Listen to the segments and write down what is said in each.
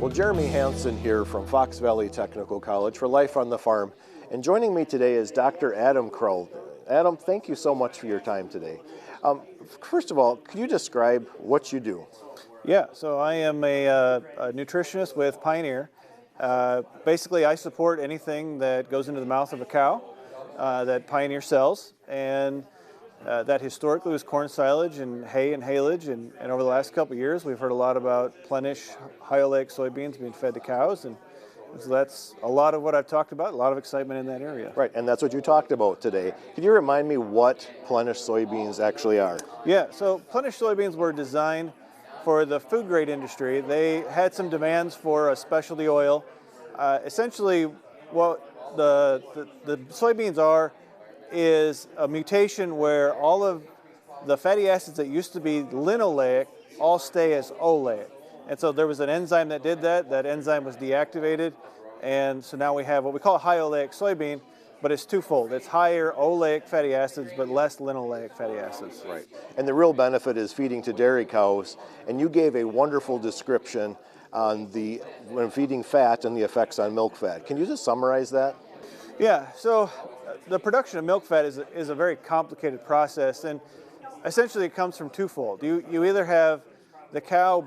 Well, Jeremy Hansen here from Fox Valley Technical College for Life on the Farm. And joining me today is Dr. Adam Kroll. Adam, thank you so much for your time today. First of all, could you describe what you do? Yeah, so I am a nutritionist with Pioneer. Basically, I support anything that goes into the mouth of a cow that Pioneer sells, and that historically was corn silage and hay and haylage, and over the last couple of years we've heard a lot about Plenish high oleic soybeans being fed to cows, and so that's a lot of what I've talked about, a lot of excitement in that area. Right, and that's what you talked about today. Could you remind me what Plenish soybeans actually are? Yeah, so Plenish soybeans were designed for the food grade industry. They had some demands for a specialty oil. Essentially, what the soybeans are is a mutation where all of the fatty acids that used to be linoleic all stay as oleic. And so there was an enzyme that did that. That enzyme was deactivated. And so now we have what we call a high oleic soybean, but it's twofold. It's higher oleic fatty acids, but less linoleic fatty acids. Right. And the real benefit is feeding to dairy cows. And you gave a wonderful description on when feeding fat and the effects on milk fat. Can you just summarize that? Yeah, so the production of milk fat is a very complicated process, and essentially it comes from twofold. You either have the cow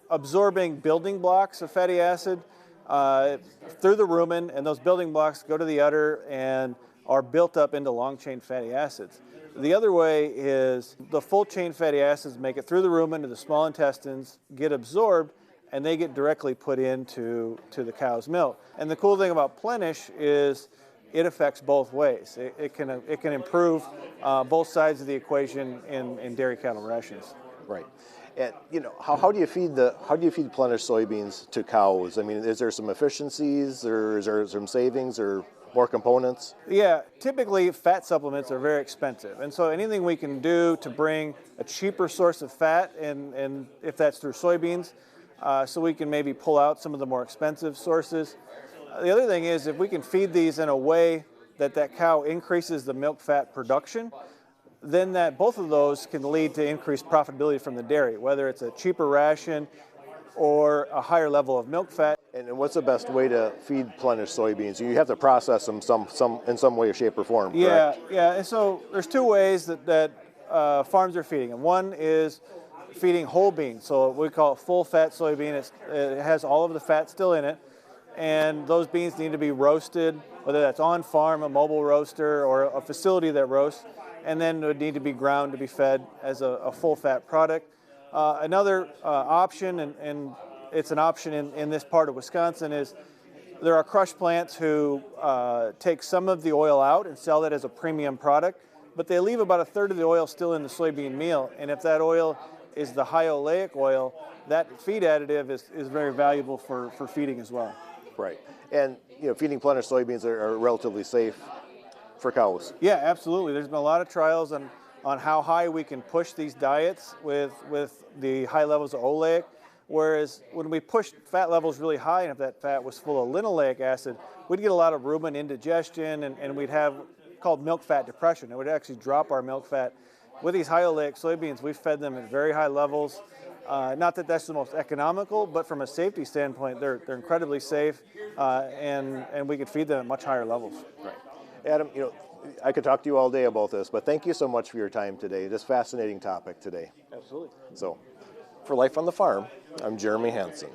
absorbing building blocks of fatty acid through the rumen, and those building blocks go to the udder and are built up into long-chain fatty acids. The other way is the full-chain fatty acids make it through the rumen to the small intestines, get absorbed, and they get directly put into the cow's milk. And the cool thing about Plenish is it affects both ways. It can improve both sides of the equation in dairy cattle rations. Right. And how do you feed Plenish soybeans to cows? I mean, is there some efficiencies, or is there some savings, or more components? Yeah, typically fat supplements are very expensive, and so anything we can do to bring a cheaper source of fat, and if that's through soybeans, so we can maybe pull out some of the more expensive sources. The other thing is, if we can feed these in a way that cow increases the milk fat production, then both of those can lead to increased profitability from the dairy, whether it's a cheaper ration or a higher level of milk fat. And what's the best way to feed Plenish soybeans? You have to process them in some way, shape, or form, correct? Yeah. And so there's two ways that farms are feeding them. One is feeding whole beans, so we call it full-fat soybean. It has all of the fat still in it. And those beans need to be roasted, whether that's on farm, a mobile roaster, or a facility that roasts, and then it would need to be ground to be fed as a full-fat product. Another option, and it's an option in this part of Wisconsin, is there are crush plants who take some of the oil out and sell that as a premium product, but they leave about a third of the oil still in the soybean meal, and if that oil is the high oleic oil, that feed additive is very valuable for feeding as well. Right. And feeding Plenish soybeans are relatively safe for cows. Yeah, absolutely. There's been a lot of trials on how high we can push these diets with the high levels of oleic, whereas when we push fat levels really high, and if that fat was full of linoleic acid, we'd get a lot of rumen indigestion, and we'd have called milk fat depression. It would actually drop our milk fat. With these high oleic soybeans, we've fed them at very high levels. Not that that's the most economical, but from a safety standpoint, they're incredibly safe, and we could feed them at much higher levels. Right. Adam, I could talk to you all day about this, but thank you so much for your time today. This fascinating topic today. Absolutely. So, for Life on the Farm, I'm Jeremy Hansen.